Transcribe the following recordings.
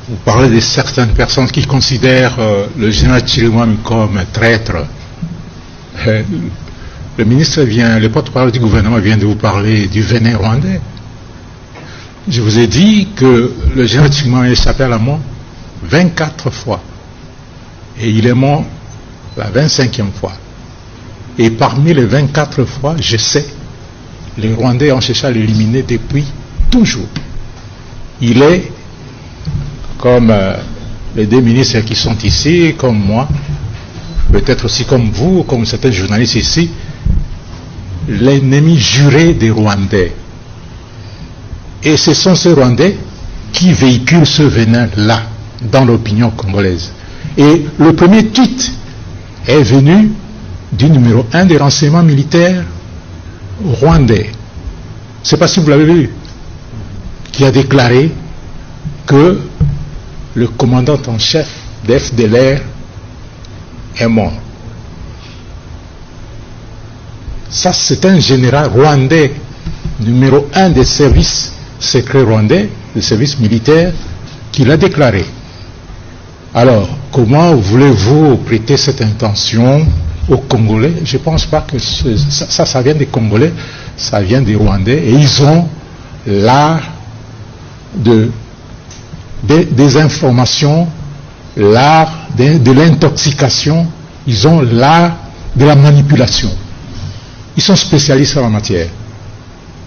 Vous parlez de certaines personnes qui considèrent le général Chirimwami comme un traître. Le porte-parole du gouvernement vient de vous parler du venin rwandais. Je vous ai dit que le général Chirimwami a échappé à la mort 24 fois. Et il est mort la 25e fois. Et parmi les 24 fois, je sais, les Rwandais ont cherché à l'éliminer depuis toujours. Il est, comme les deux ministres qui sont ici, comme moi, peut-être aussi comme vous, comme certains journalistes ici, l'ennemi juré des Rwandais. Et ce sont ces Rwandais qui véhiculent ce venin-là dans l'opinion congolaise. Et le premier tweet est venu du numéro 1 des renseignements militaires rwandais. Je ne sais pas si vous l'avez vu, qui a déclaré que le commandant en chef d'FDLR est mort. Ça, c'est un général rwandais, numéro 1 des services secrets rwandais, des services militaires, qui l'a déclaré. Alors, comment voulez-vous prêter cette intention aux Congolais? Je ne pense pas que ça vient des Congolais, ça vient des Rwandais, et ils ont l'art des informations, l'art de l'intoxication, ils ont l'art de la manipulation. Ils sont spécialistes en la matière.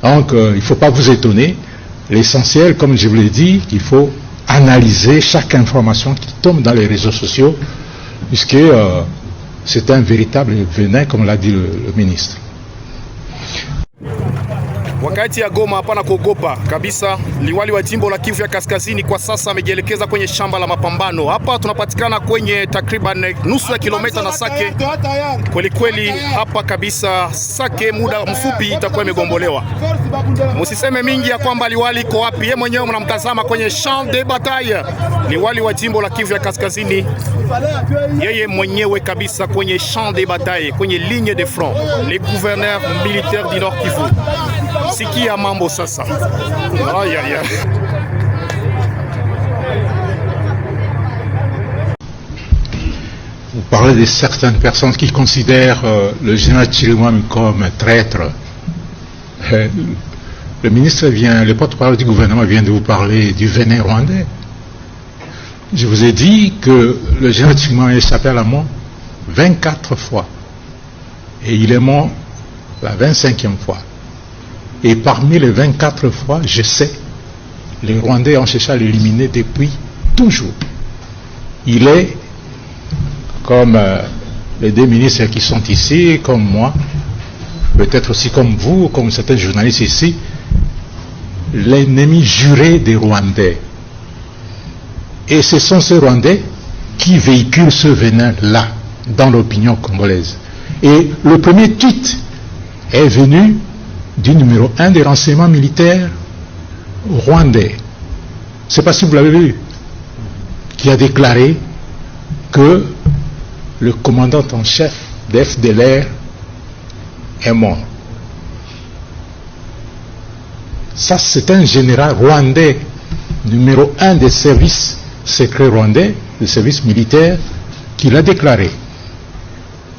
Donc, il ne faut pas vous étonner. L'essentiel, comme je vous l'ai dit, il faut analyser chaque information qui tombe dans les réseaux sociaux, puisque c'est un véritable venin, comme l'a dit le ministre. Wakati ya Goma hapana kuogopa kabisa. Liwali wa jimbo la Kivu ya Kaskazini kwa sasa amejielekeza kwenye shamba la mapambano. Hapa tunapatikana kwenye takriban nusu ya kilomita na Sake. Kweli kweli hapa kabisa Sake muda mfupi itakuwa imegombolewa. Msiseme mingi ya kwamba liwali iko wapi. Yeye mwenyewe mnamtazama kwenye champ de bataille. Liwali wa jimbo la Kivu ya Kaskazini, yeye mwenyewe kabisa kwenye champ de bataille, kwenye ligne de front. Les gouverneurs militaires du Nord Kivu. Sikia mambo sasa. Aïe aïe aïe. Vous parlez de certaines personnes qui considèrent le général Chirimwami comme un traître. Le porte-parole du gouvernement vient de vous parler du venin rwandais. Je vous ai dit que le général Chirimwami a échappé à la mort 24 fois. Et il est mort la 25e fois. Et parmi les 24 fois, je sais, les Rwandais ont cherché à l'éliminer depuis toujours. Il est, comme les deux ministres qui sont ici, comme moi, peut-être aussi comme vous, comme certains journalistes ici, l'ennemi juré des Rwandais. Et ce sont ces Rwandais qui véhiculent ce venin-là dans l'opinion congolaise. Et le premier tweet est venu du numéro 1 des renseignements militaires rwandais. Je ne sais pas si vous l'avez vu, qui a déclaré que le commandant en chef d'FDLR est mort. Ça, c'est un général rwandais, numéro 1 des services secrets rwandais, des services militaires, qui l'a déclaré.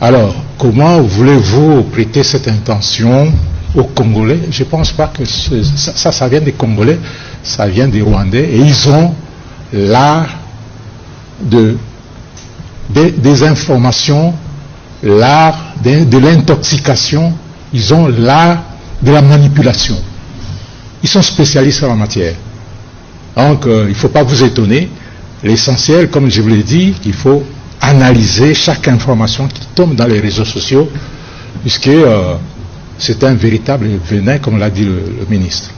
Alors, comment voulez-vous prêter cette intention aux Congolais? Je ne pense pas que ça vient des Congolais, ça vient des Rwandais, et ils ont l'art des informations, l'art de l'intoxication, ils ont l'art de la manipulation. Ils sont spécialistes en la matière. Donc, il ne faut pas vous étonner. L'essentiel, comme je vous l'ai dit, il faut analyser chaque information qui tombe dans les réseaux sociaux, puisque c'est un véritable venin, comme l'a dit le ministre.